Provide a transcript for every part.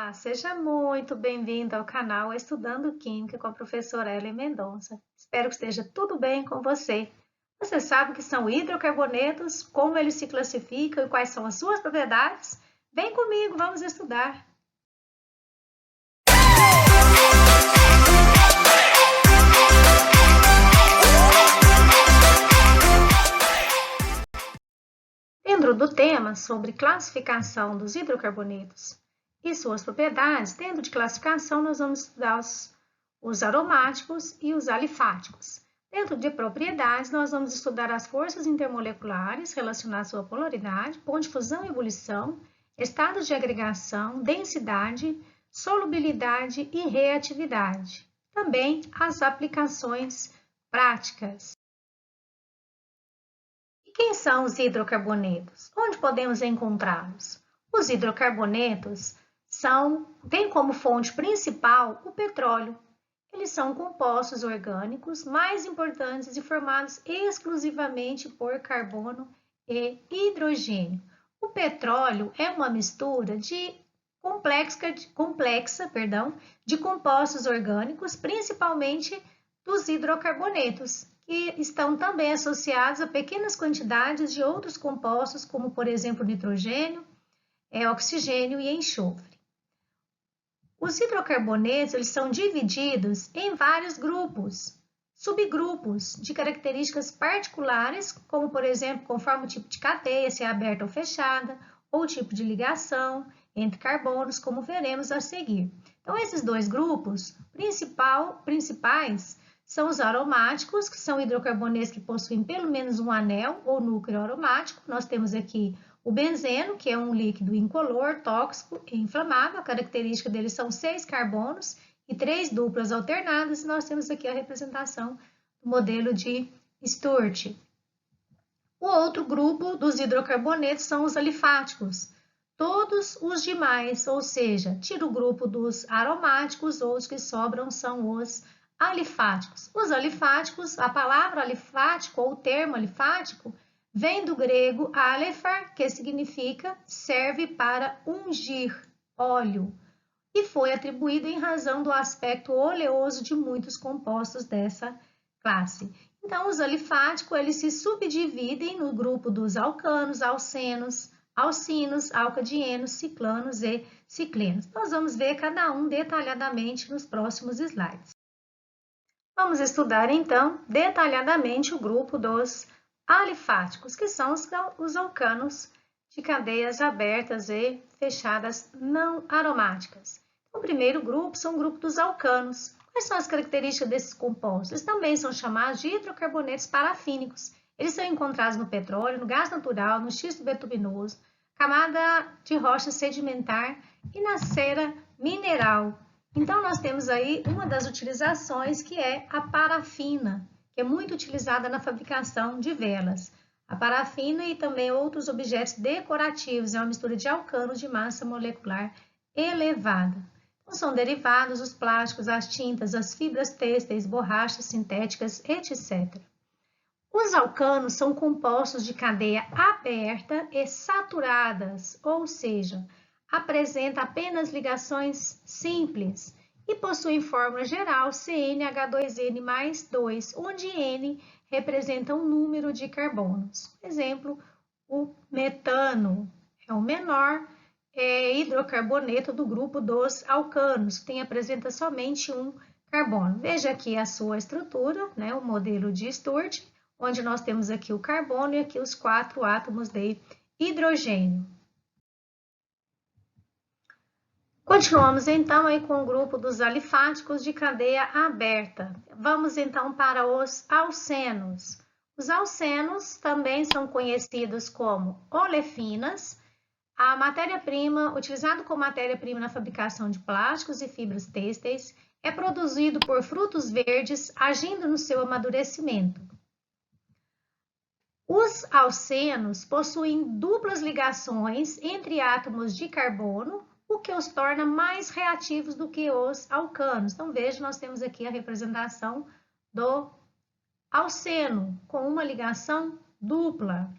Olá, seja muito bem-vindo ao canal Estudando Química com a professora Ellen Mendonça. Espero que esteja tudo bem com você. Você sabe o que são hidrocarbonetos, como eles se classificam e quais são as suas propriedades? Vem comigo, vamos estudar! Dentro do tema sobre classificação dos hidrocarbonetos e suas propriedades, dentro de classificação nós vamos estudar os aromáticos e os alifáticos. Dentro de propriedades, nós vamos estudar as forças intermoleculares relacionadas à sua polaridade, ponto de fusão e ebulição, estados de agregação, densidade, solubilidade e reatividade. Também as aplicações práticas. E quem são os hidrocarbonetos? Onde podemos encontrá-los? Os hidrocarbonetos têm como fonte principal o petróleo. Eles são compostos orgânicos mais importantes e formados exclusivamente por carbono e hidrogênio. O petróleo é uma mistura complexa de compostos orgânicos, principalmente dos hidrocarbonetos, que estão também associados a pequenas quantidades de outros compostos, como, por exemplo, nitrogênio, oxigênio e enxofre. Os hidrocarbonetos eles são divididos em vários subgrupos de características particulares, como, por exemplo, conforme o tipo de cadeia, se é aberta ou fechada, ou o tipo de ligação entre carbonos, como veremos a seguir. Então, esses dois grupos principais são os aromáticos, que são hidrocarbonetos que possuem pelo menos um anel ou núcleo aromático. Nós temos aqui o benzeno, que é um líquido incolor, tóxico e inflamável. A característica dele são 6 carbonos e 3 duplas alternadas. Nós temos aqui a representação do modelo de Sturt. O outro grupo dos hidrocarbonetos são os alifáticos. Todos os demais, ou seja, tira o grupo dos aromáticos, outros que sobram são os alifáticos. Os alifáticos, a palavra alifático ou o termo alifático vem do grego alephar, que significa serve para ungir óleo, e foi atribuído em razão do aspecto oleoso de muitos compostos dessa classe. Então, os alifáticos eles se subdividem no grupo dos alcanos, alcenos, alcinos, alcadienos, ciclanos e ciclenos. Nós vamos ver cada um detalhadamente nos próximos slides. Vamos estudar, então, detalhadamente o grupo dos alifáticos, que são os alcanos de cadeias abertas e fechadas não aromáticas. O primeiro grupo são o grupo dos alcanos. Quais são as características desses compostos? Eles também são chamados de hidrocarbonetos parafínicos. Eles são encontrados no petróleo, no gás natural, no xisto betuminoso, camada de rocha sedimentar e na cera mineral. Então, nós temos aí uma das utilizações que é a parafina, que é muito utilizada na fabricação de velas. A parafina e também outros objetos decorativos, é uma mistura de alcanos de massa molecular elevada. Então, são derivados os plásticos, as tintas, as fibras têxteis, borrachas sintéticas, etc. Os alcanos são compostos de cadeia aberta e saturadas, ou seja, apresenta apenas ligações simples e possuem fórmula geral CnH2n mais 2, onde N representa um número de carbonos. Por exemplo, o metano é o menor hidrocarboneto do grupo dos alcanos, que apresenta somente um carbono. Veja aqui a sua estrutura, né, o modelo de Sturt, onde nós temos aqui o carbono e aqui os 4 átomos de hidrogênio. Continuamos então aí com o grupo dos alifáticos de cadeia aberta. Vamos então para os alcenos. Os alcenos também são conhecidos como olefinas. A matéria-prima, utilizado como matéria-prima na fabricação de plásticos e fibras têxteis, é produzido por frutos verdes agindo no seu amadurecimento. Os alcenos possuem duplas ligações entre átomos de carbono, o que os torna mais reativos do que os alcanos. Então, veja, nós temos aqui a representação do alceno, com uma ligação dupla.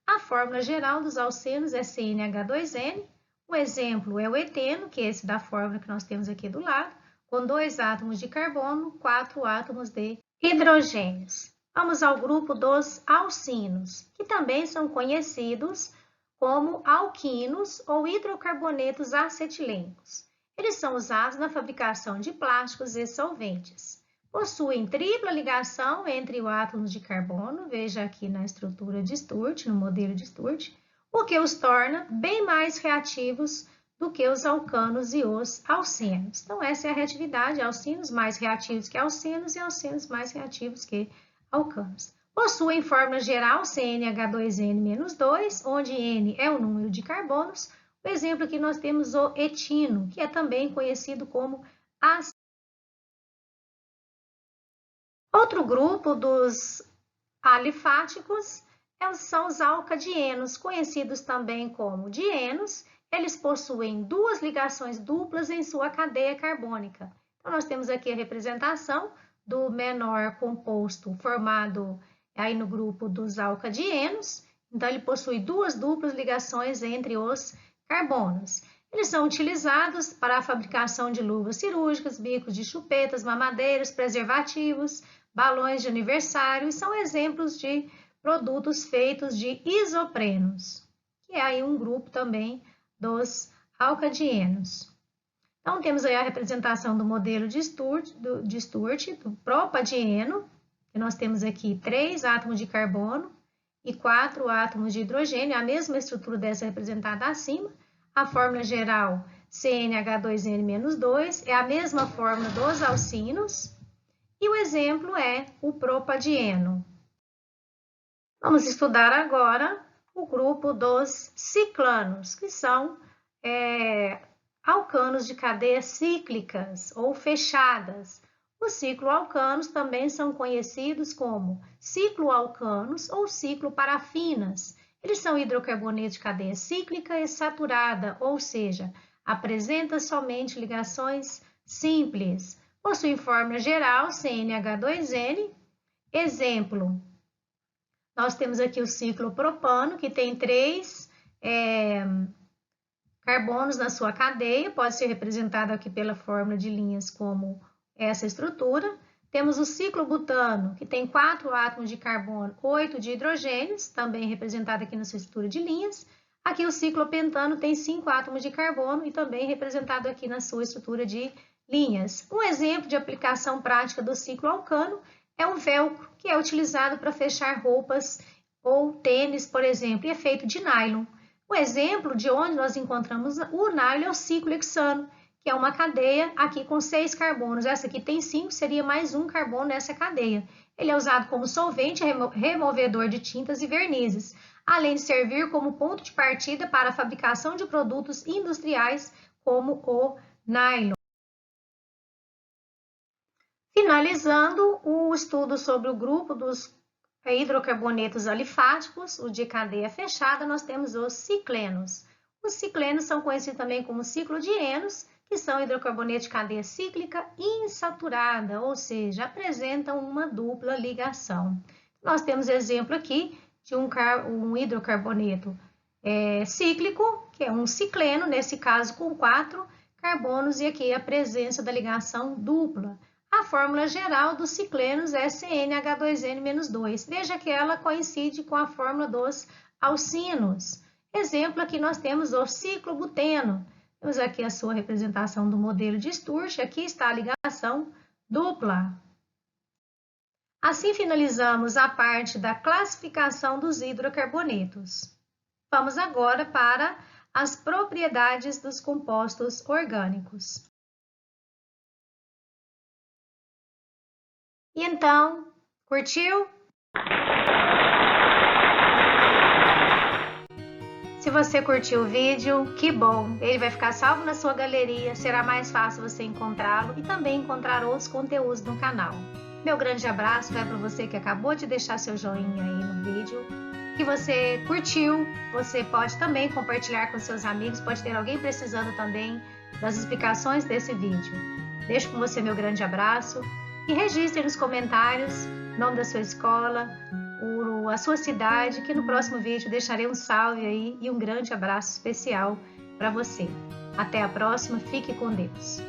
A fórmula geral dos alcenos é CnH2n, Um exemplo é o eteno, que é esse da fórmula que nós temos aqui do lado, com 2 átomos de carbono, 4 átomos de hidrogênios. Vamos ao grupo dos alcinos, que também são conhecidos como alquinos ou hidrocarbonetos acetilênicos. Eles são usados na fabricação de plásticos e solventes. Possuem tripla ligação entre os átomos de carbono, veja aqui na estrutura de Sturt, no modelo de Sturt, o que os torna bem mais reativos do que os alcanos e os alcenos. Então, essa é a reatividade, alcinos mais reativos que alcenos e alcenos mais reativos que alcanos. Possuem fórmula geral CnH2n-2, onde N é o número de carbonos. O exemplo aqui nós temos o etino, que é também conhecido como ácido. Outro grupo dos alifáticos são os alcadienos, conhecidos também como dienos. Eles possuem 2 ligações duplas em sua cadeia carbônica. Então, nós temos aqui a representação do menor composto formado aí no grupo dos alcadienos. Então, ele possui 2 duplas ligações entre os carbonos. Eles são utilizados para a fabricação de luvas cirúrgicas, bicos de chupetas, mamadeiros, preservativos, balões de aniversário, e são exemplos de produtos feitos de isoprenos, que é aí um grupo também dos alcadienos. Então, temos aí a representação do modelo de Sturt, do propadieno, que nós temos aqui 3 átomos de carbono e 4 átomos de hidrogênio, a mesma estrutura dessa representada acima. A fórmula geral CnH2n-2 é a mesma fórmula dos alcinos, e o exemplo é o propadieno. Vamos estudar agora o grupo dos ciclanos, que são alcanos de cadeias cíclicas ou fechadas. Os cicloalcanos também são conhecidos como cicloalcanos ou cicloparafinas. Eles são hidrocarbonetos de cadeia cíclica e saturada, ou seja, apresenta somente ligações simples. Possuem fórmula geral CnH2n. Exemplo, nós temos aqui o ciclopropano, que tem 3 carbonos na sua cadeia, pode ser representado aqui pela fórmula de linhas como essa estrutura. Temos o ciclobutano, que tem 4 átomos de carbono, 8 de hidrogênios, também representado aqui na sua estrutura de linhas. Aqui o ciclopentano tem 5 átomos de carbono e também representado aqui na sua estrutura de linhas. Um exemplo de aplicação prática do cicloalcano é um velcro, que é utilizado para fechar roupas ou tênis, por exemplo, e é feito de nylon. O exemplo de onde nós encontramos o nylon é o ciclohexano, que é uma cadeia aqui com 6 carbonos. Essa aqui tem 5, seria mais um carbono nessa cadeia. Ele é usado como solvente, removedor de tintas e vernizes, além de servir como ponto de partida para a fabricação de produtos industriais como o nylon. Finalizando o estudo sobre o grupo dos hidrocarbonetos alifáticos, o de cadeia fechada, nós temos os ciclenos. Os ciclenos são conhecidos também como ciclodienos, que são hidrocarbonetos de cadeia cíclica insaturada, ou seja, apresentam uma dupla ligação. Nós temos exemplo aqui de um hidrocarboneto cíclico, que é um cicleno, nesse caso com 4 carbonos, e aqui a presença da ligação dupla. A fórmula geral dos ciclenos é CnH2n-2. Veja que ela coincide com a fórmula dos alcinos. Exemplo, aqui nós temos o ciclobuteno. Temos aqui a sua representação do modelo de Sturt. Aqui está a ligação dupla. Assim finalizamos a parte da classificação dos hidrocarbonetos. Vamos agora para as propriedades dos compostos orgânicos. E então, curtiu? Se você curtiu o vídeo, que bom! Ele vai ficar salvo na sua galeria, será mais fácil você encontrá-lo e também encontrar outros conteúdos no canal. Meu grande abraço vai para você que acabou de deixar seu joinha aí no vídeo. Que você curtiu, você pode também compartilhar com seus amigos, pode ter alguém precisando também das explicações desse vídeo. Deixo com você meu grande abraço. E registre nos comentários o nome da sua escola, a sua cidade, que no próximo vídeo deixarei um salve aí e um grande abraço especial para para você. Até a próxima, fique com Deus.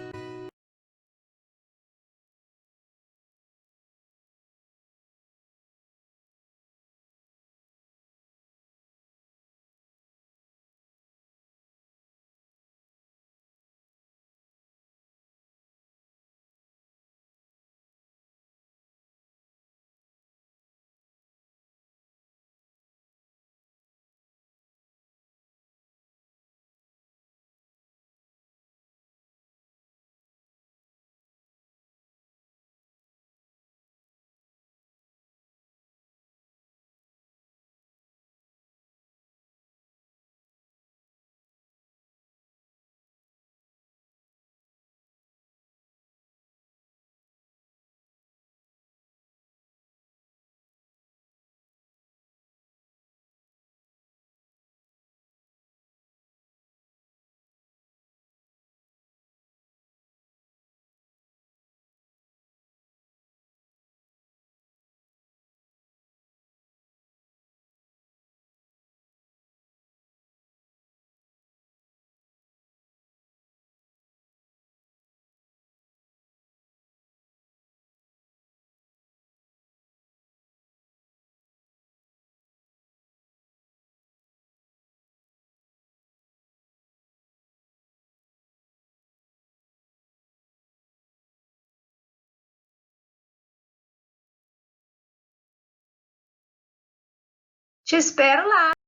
Te espero lá!